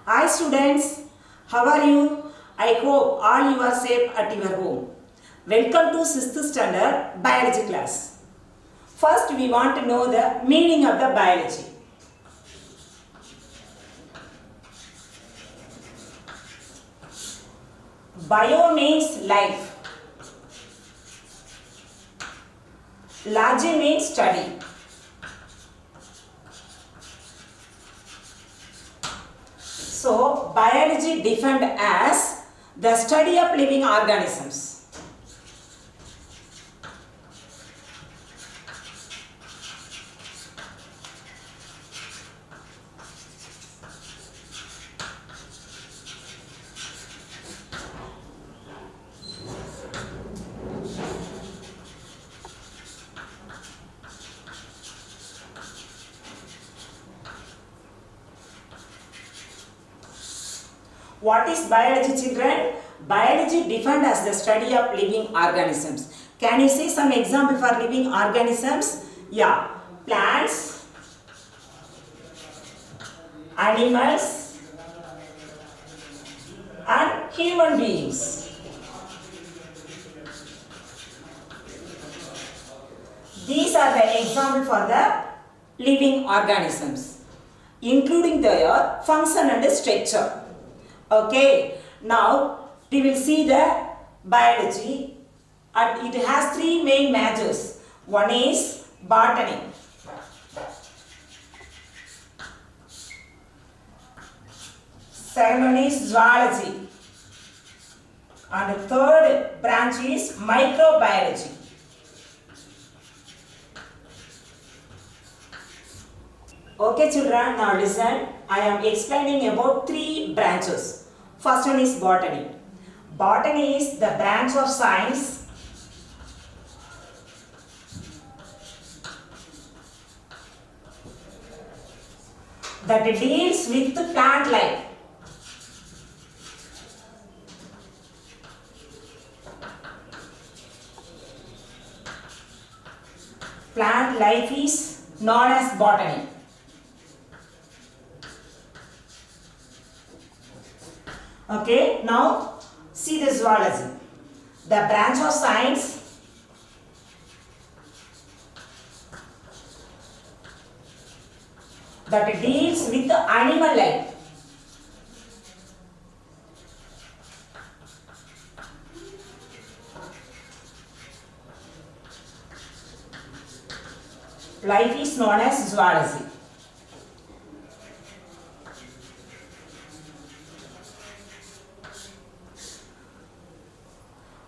Hi students, how are you? I hope all you are safe at your home. Welcome to 6th standard biology class. First we want to know the meaning of the biology. Bio means life. Logy means study. So, biology defined as the study of living organisms. What is biology, children? Biology defined as the study of living organisms. Can you see some example for living organisms? Yeah, plants, animals, and human beings. These are the example for the living organisms, including their function and structure. Okay, now we will see the biology, and it has three main majors. One is botany. Second one is zoology. And the third branch is microbiology. Okay children, now listen. I am explaining about three branches. First one is botany. Botany is the branch of science that deals with plant life. Plant life is known as botany. Okay, now see the zoology. The branch of science that deals with the animal life. Life is known as zoology.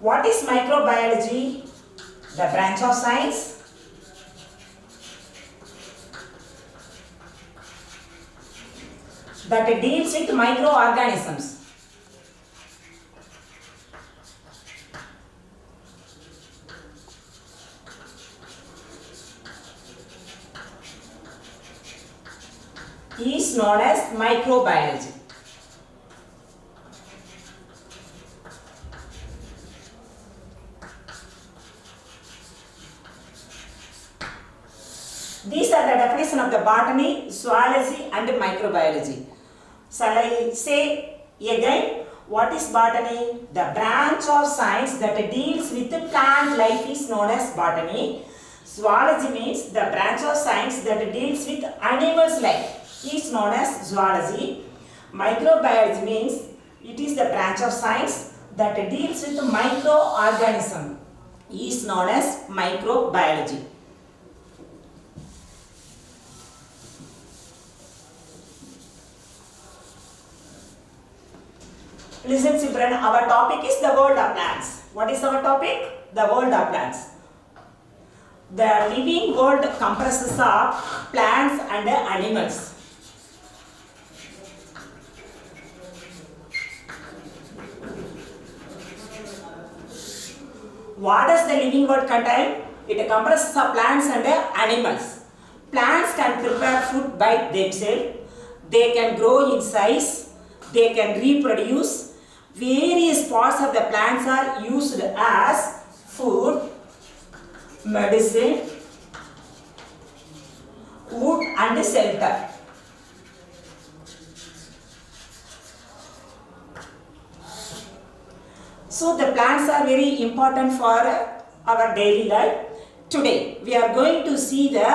What is microbiology? The branch of science that deals with microorganisms. Is known as microbiology. These are the definition of the botany, zoology and microbiology. Shall I say again? What is botany? The branch of science that deals with plant life is known as botany. Zoology means the branch of science that deals with animals' life is known as zoology. Microbiology means it is the branch of science that deals with microorganism is known as microbiology. Listen children, our topic is the world of plants. What is our topic? The world of plants. The living world comprises of plants and animals. What does the living world contain? It comprises of plants and animals. Plants can prepare food by themselves. They can grow in size. They can reproduce. Various parts of the plants are used as food, medicine, wood and shelter. So the plants are very important for our daily life. Today we are going to see the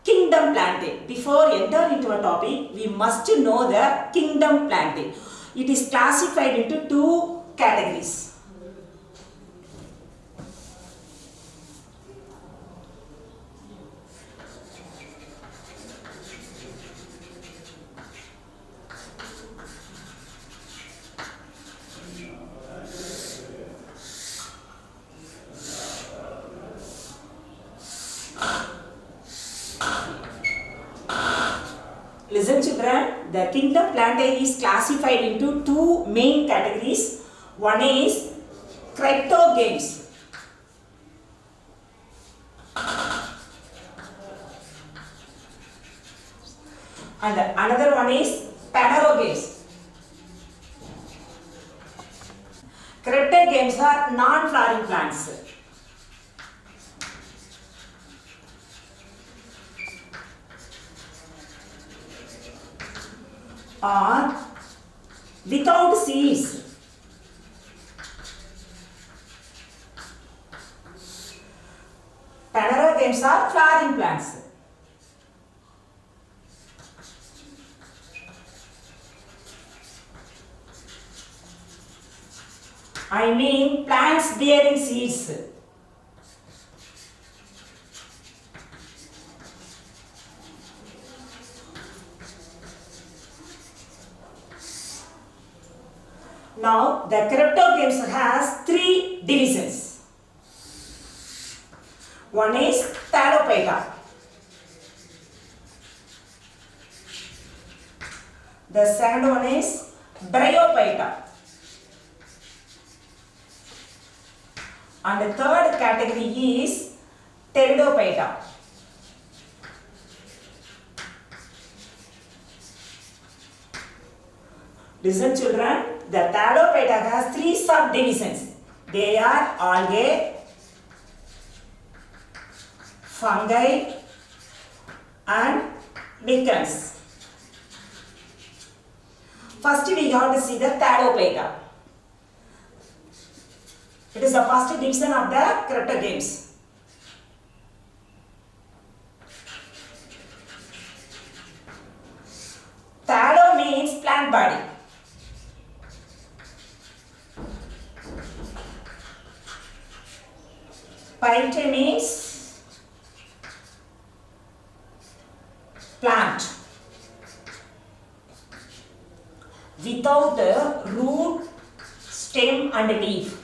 kingdom plantae. Before enter into a topic, we must know the kingdom plantae. It is classified into two categories. Listen children, the kingdom plantae is classified into two main categories. One is cryptogames. And another one is phanerogames. Cryptogames are non-flowering plants. Or without seeds. Phanerogames are flowering plants. I mean plants bearing seeds. Now the cryptogames has three divisions. One is Thallophyta. The second one is Bryophyta. And the third category is Pteridophyta. Listen children, the Thallophyta has three subdivisions. They are algae, fungi and lichens. First we have to see the Thallophyta. It is the first division of the cryptogames. Thallo means plant body. Phyte means plant without a root, stem and leaf.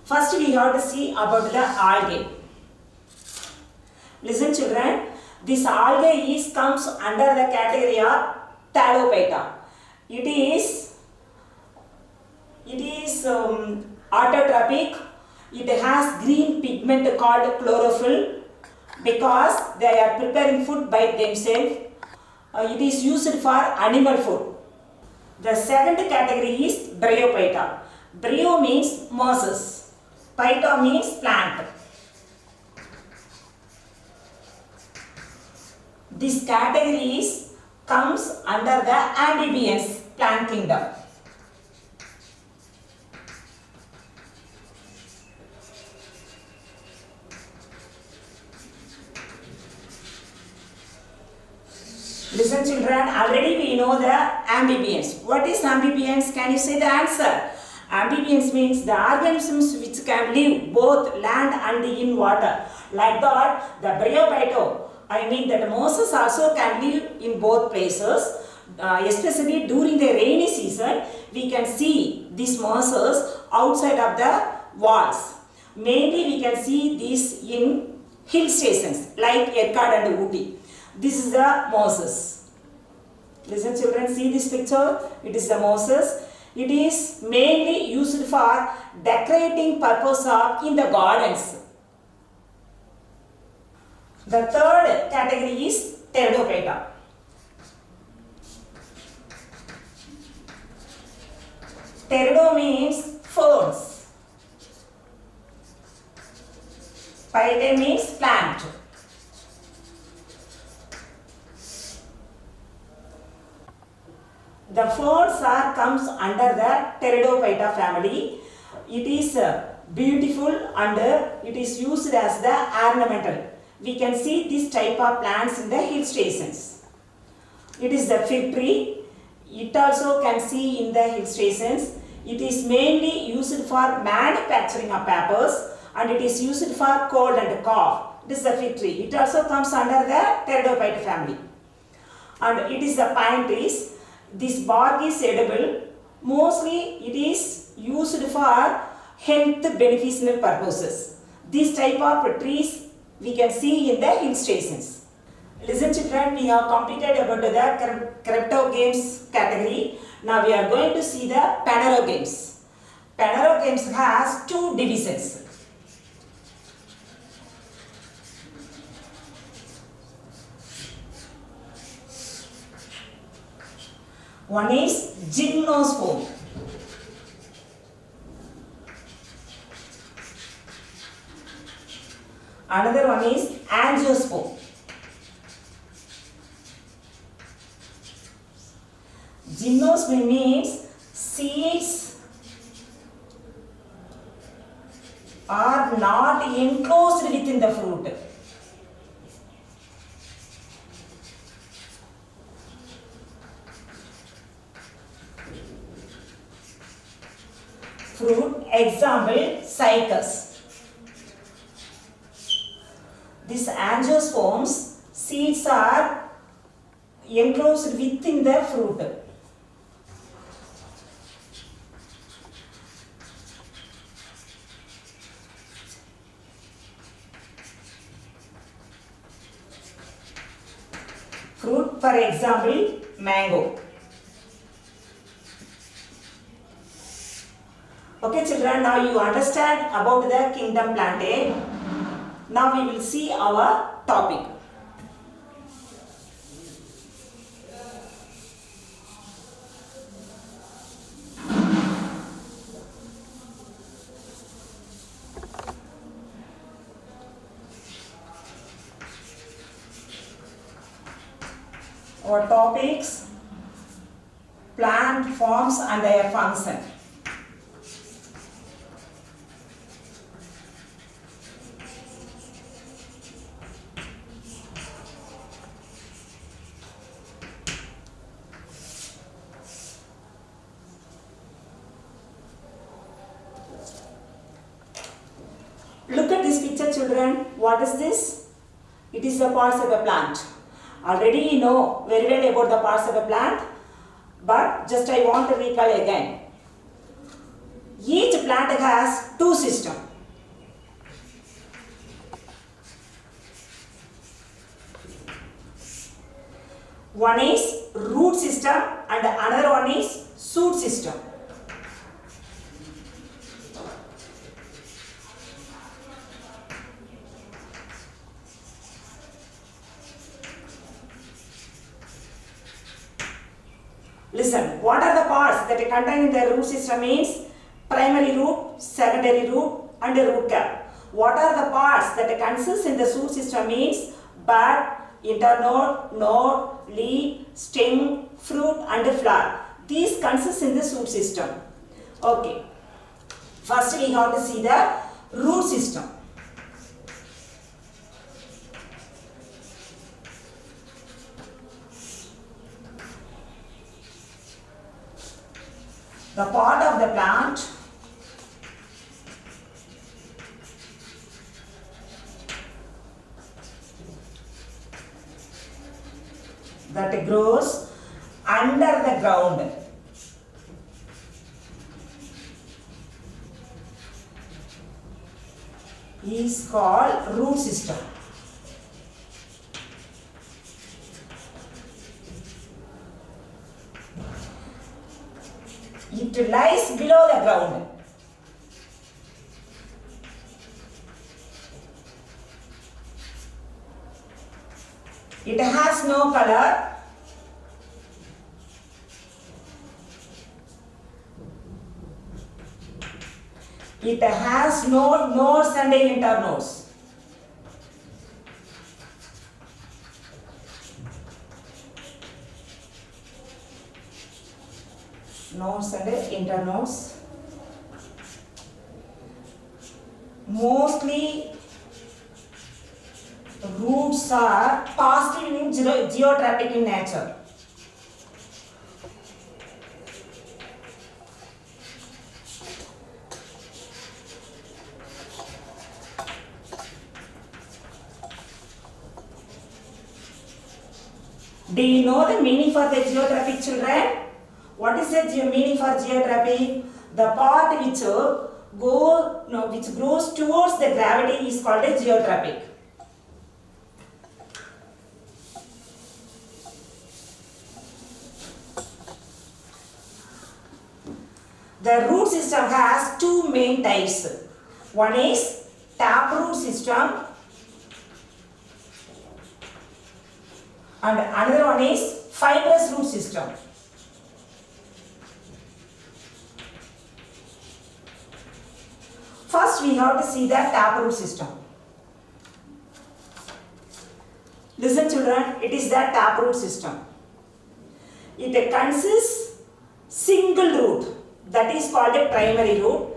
First we have to see about the algae. Listen children, this algae comes under the category of Thallophyta. It is autotrophic. It has green pigment called chlorophyll because they are preparing food by themselves. It is used for animal food. The second category is Bryophyta. Bryo means mosses. Phyta means plant. This category comes under the amphibians plant kingdom. Listen children, already we know the amphibians. What is amphibians? Can you say the answer? Amphibians means the organisms which can live both land and in water. Like that, the Bryophyta, I mean that mosses also can live in both places. Especially during the rainy season, we can see these mosses outside of the walls. Mainly we can see this in hill stations like Yercaud and Ooty. This is the mosses. Listen children, see this picture. It is the mosses. It is mainly used for decorating purpose in the gardens. The third category is Pteridophyta. Pterido means ferns. Phyte means plant. The ferns are comes under the Pteridophyta family. It is beautiful and it is used as the ornamental. We can see this type of plants in the hill stations. It is the fig tree. It also can see in the hill stations. It is mainly used for manufacturing of papers and it is used for cold and cough. This is the fig tree. It also comes under the Pteridophyta family. And it is the pine trees. This bark is edible. Mostly it is used for health beneficial purposes. This type of trees we can see in the hill stations. Listen children, we have completed about the crypto games category. Now we are going to see the Panero games. Panero games has two divisions. One is gymnosperm. Another one is angiosperm. Gymnosperm means seeds are not enclosed within the fruit. Fruit, example, cycas. These angiosperms, seeds are enclosed within the fruit. Fruit, for example, mango. Okay children, now you understand about the kingdom plantae. Now we will see our topic. Our topics: plant forms and their function. Look at this picture children. What is this? It is the parts of a plant. Already you know very well about the parts of a plant, but just I want to recall again. Each plant has two systems. One is root system and another one is shoot system. Listen, what are the parts that contain in the root system means primary root, secondary root and root cap. What are the parts that consist in the shoot system means bud, internode, node, leaf, stem, fruit and flower. These consist in the shoot system. Okay. First we have to see the root system. The part of the plant that grows under the ground is called root system. It lies below the ground. It has no color. It has no nodes and internodes. nodes and internodes. Mostly roots are positive in geotropic in nature. Do you know the meaning for the geotropic, children? What is the meaning for geotropic? The part which grows towards the gravity is called a geotropic. The root system has two main types. One is taproot system and another one is fibrous root system. First we have to see the taproot system. Listen children, it is the taproot system. It consists single root, that is called a primary root.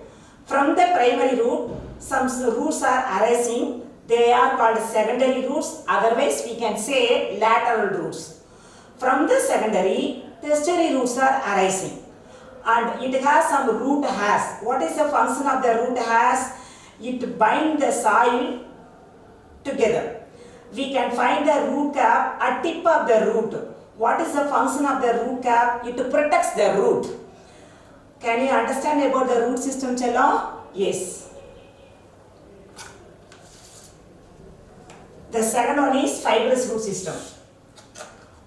From the primary root, some roots are arising. They are called secondary roots, otherwise we can say lateral roots. From the secondary, tertiary roots are arising. And it has some root hairs. What is the function of the root hairs? It binds the soil together. We can find the root cap at tip of the root. What is the function of the root cap? It protects the root. Can you understand about the root system, Chalo? Yes. The second one is fibrous root system.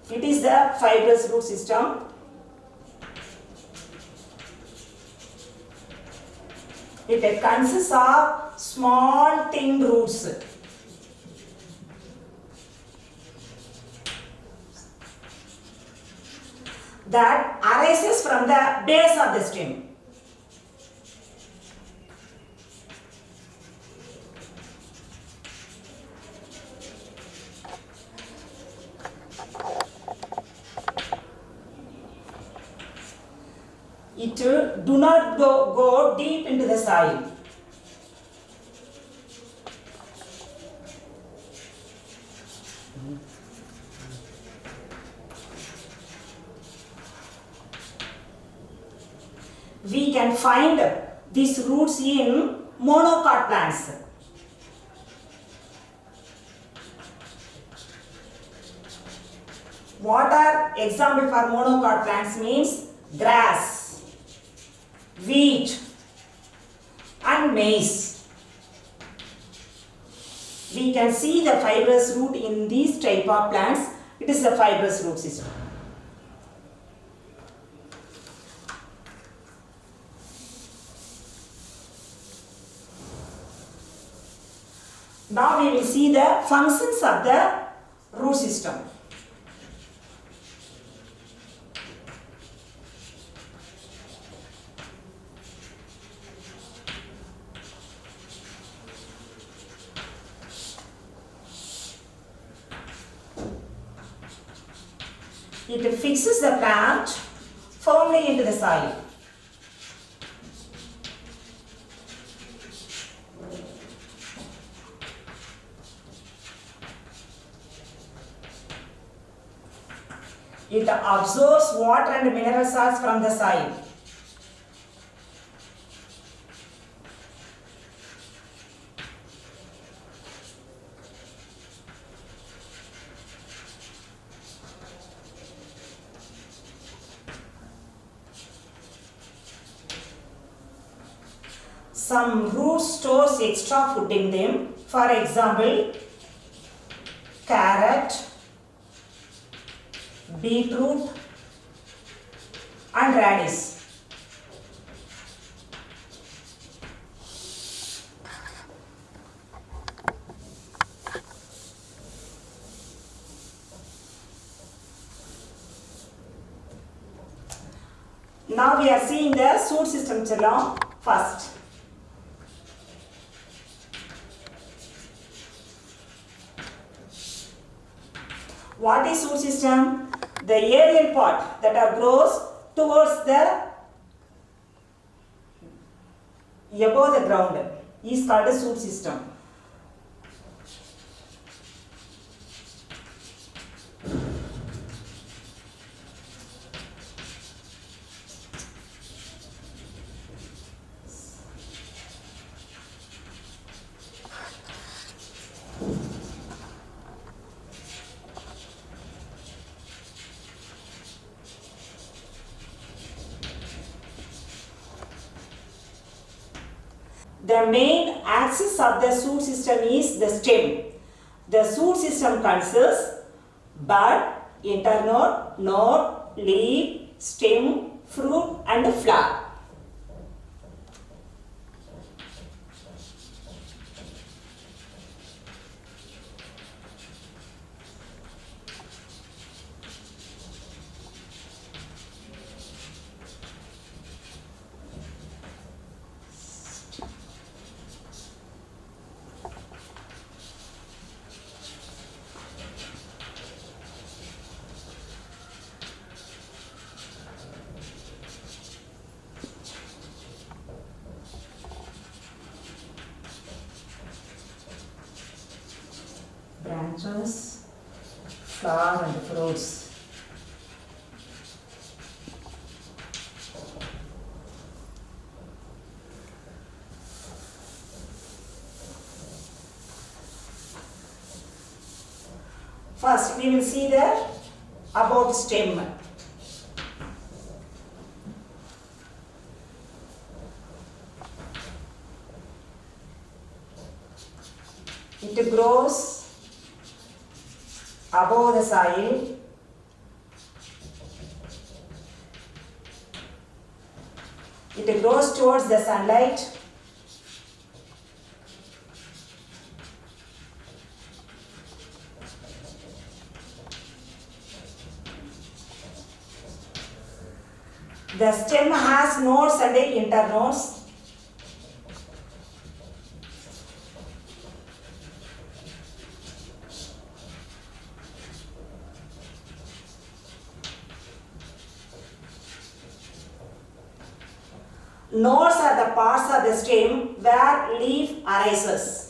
It is the fibrous root system. It consists of small thin roots. That arises from the base of the stem. It do not go deep into the soil. We can find these roots in monocot plants. What are example for monocot plants means? Grass, wheat and maize. We can see the fibrous root in these type of plants. It is the fibrous root system. Now we will see the functions of the root system. It fixes the plant firmly into the soil. It absorbs water and mineral salts from the soil. Some roots stores extra food in them. For example, carrot, beetroot and radish. Now we are seeing the shoot system Chalon first. What is shoot system? The aerial part that grows towards the above the ground is called a shoot system. The main axis of the shoot system is the stem. The shoot system consists bud, internode, node, leaf, stem, fruit and flower. Branches, flower and fruits. First we will see the about stem. It grows above the soil. It grows towards the sunlight. The stem has nodes and internodes. Nodes are the parts of the stem where leaf arises.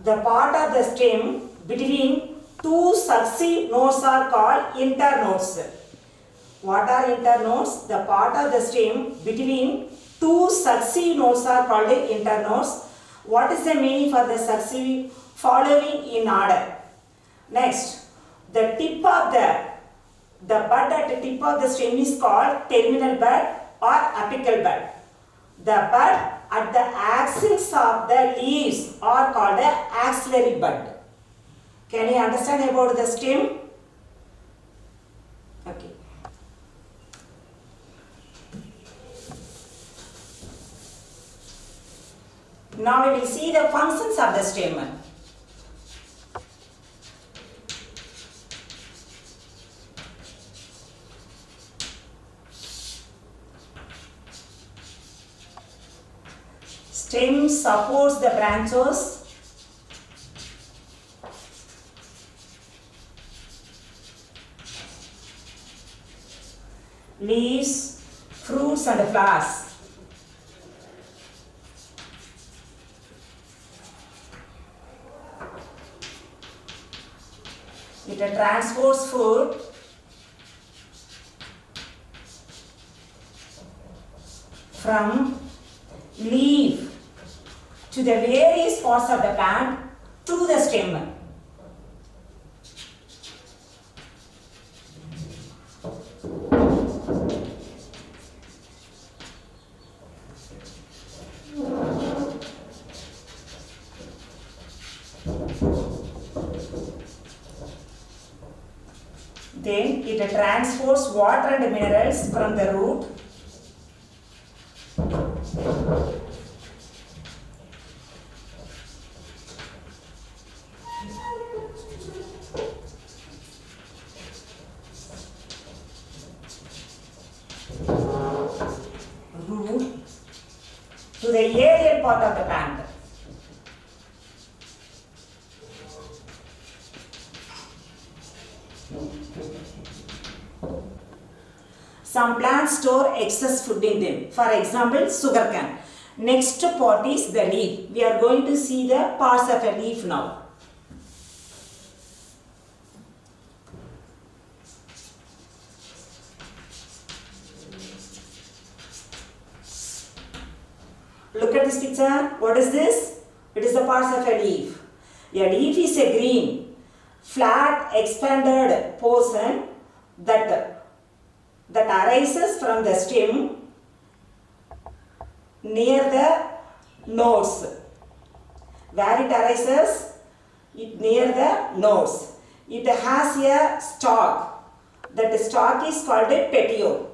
The part of the stem between two successive nodes are called internodes. What are internodes? The part of the stem between two successive nodes are called internodes. What is the meaning for the successive? Following in order. Next, the tip of the bud at the tip of the stem is called terminal bud or apical bud. The bud at the axils of the leaves are called the axillary bud. Can you understand about the stem? Okay. Now we will see the functions of the stem. Stem supports the branches. Leaves, fruits and flowers. It transports food. From leaf to the various parts of the plant to the stem. Then it transports water and minerals from the root . the aerial part of the plant. Some plants store excess food in them. For example, sugarcane. Next part is the leaf. We are going to see the parts of a leaf now. Look at this picture. What is this? It is the parts of a leaf. A leaf is a green, flat, expanded portion that arises from the stem near the nodes. Where it arises? Near the nodes. It has a stalk. That stalk is called a petiole.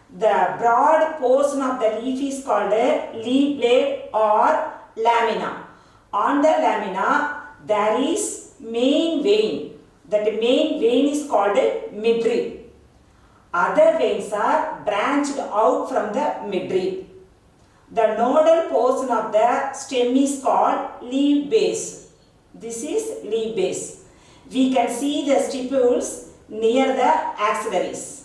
The broad portion of the leaf is called a leaf blade or lamina. On the lamina there is main vein. That main vein is called midrib. Other veins are branched out from the midrib. The nodal portion of the stem is called leaf base. This is leaf base. We can see the stipules near the axillaries.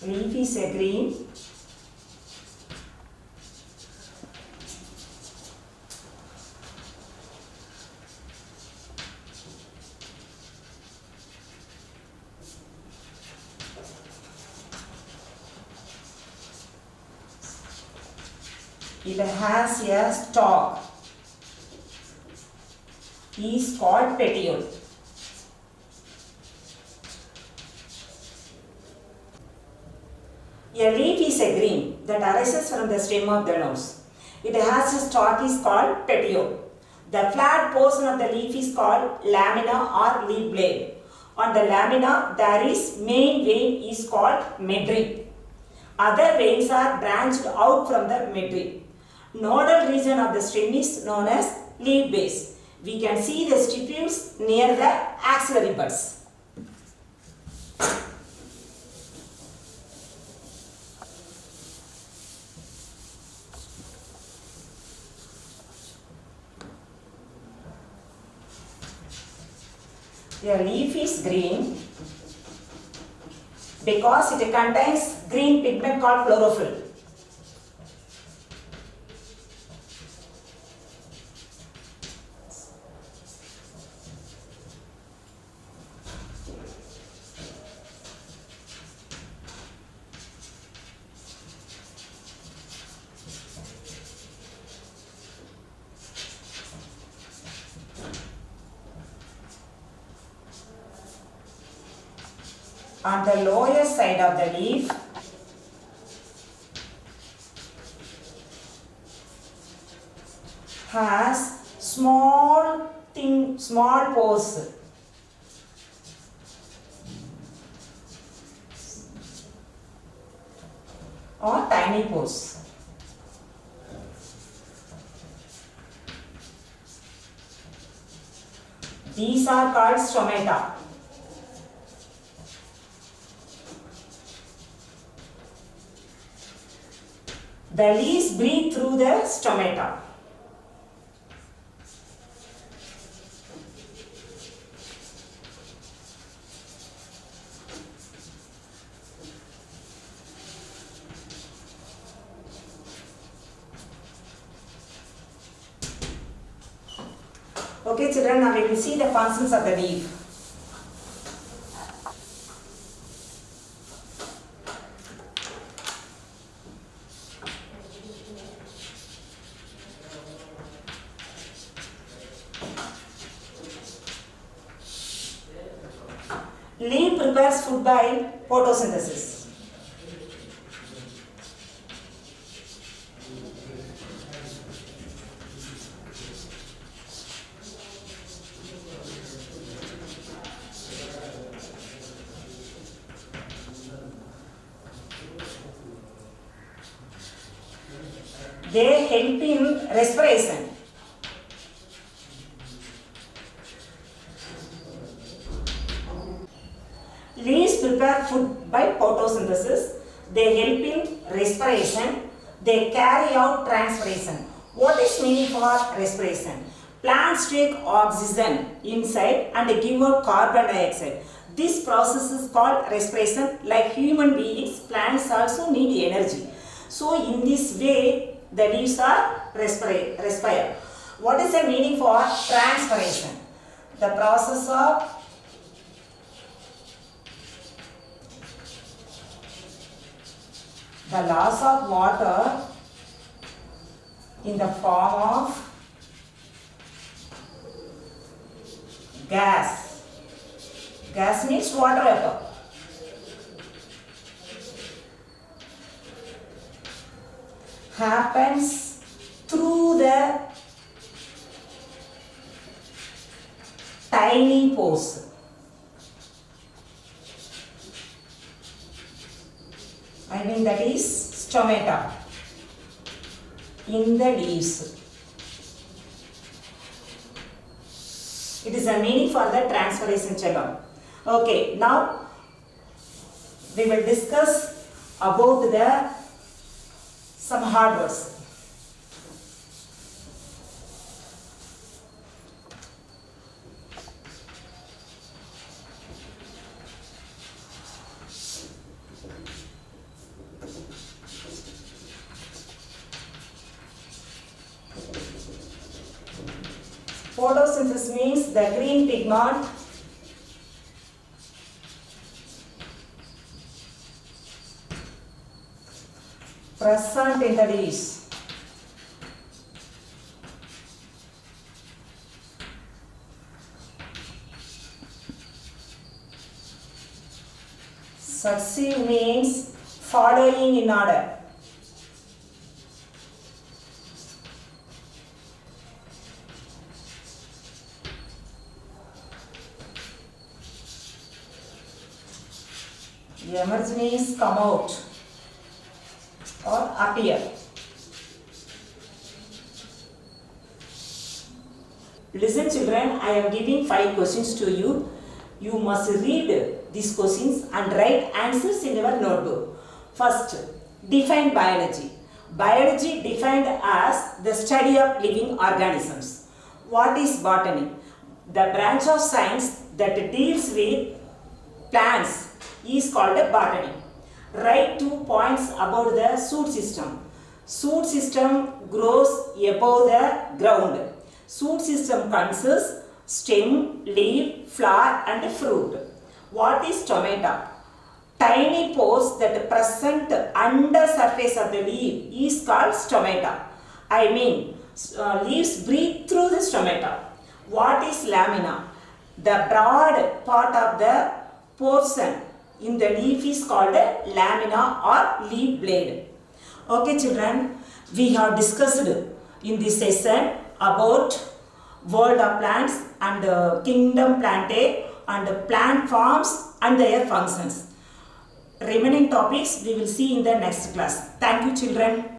Leaf is a green. It has a stalk. Is called petiole. A leaf is a green that arises from the stem of the nose. It has a stalk is called petiole. The flat portion of the leaf is called lamina or leaf blade. On the lamina there is main vein is called midrib. Other veins are branched out from the midrib. Nodal region of the stem is known as leaf base. We can see the stipules near the axillary buds. The leaf is green because it contains green pigment called chlorophyll. On the lower side of the leaf, has small pores. Or tiny pores. These are called stomata. The leaves breathe through the stomata. Okay children, now we will see the functions of the leaf. Leaf prepares food by photosynthesis. They help in respiration. Leaves prepare food by photosynthesis. They help in respiration. They carry out transpiration. What is meaning for respiration? Plants take oxygen inside and give out carbon dioxide. This process is called respiration. Like human beings, plants also need energy. So in this way, the leaves are respire. What is the meaning for transpiration? The process of the loss of water in the form of gas. Gas means water vapor. Happens through the tiny pores. I mean that is stomata in the leaves. It is a meaning for the transpiration children. Okay, now we will discuss about the some hard words. Photosynthesis means the green pigment present in the leaves. Succeed means following in order. Emerge means come out or appear. Listen children, I am giving 5 questions to you. You must read these questions and write answers in your notebook. First, define biology. Biology defined as the study of living organisms. What is botany? The branch of science that deals with plants is called a botany. Write 2 points about the shoot system. Shoot system grows above the ground. Shoot system consists stem, leaf, flower and fruit. What is stomata? Tiny pores that present under surface of the leaf is called stomata. I mean, leaves breathe through the stomata. What is lamina? The broad part of the portion in the leaf is called a lamina or leaf blade. Okay children, we have discussed in this session about world of plants and kingdom plantae and plant forms and their functions. Remaining topics we will see in the next class. Thank you children.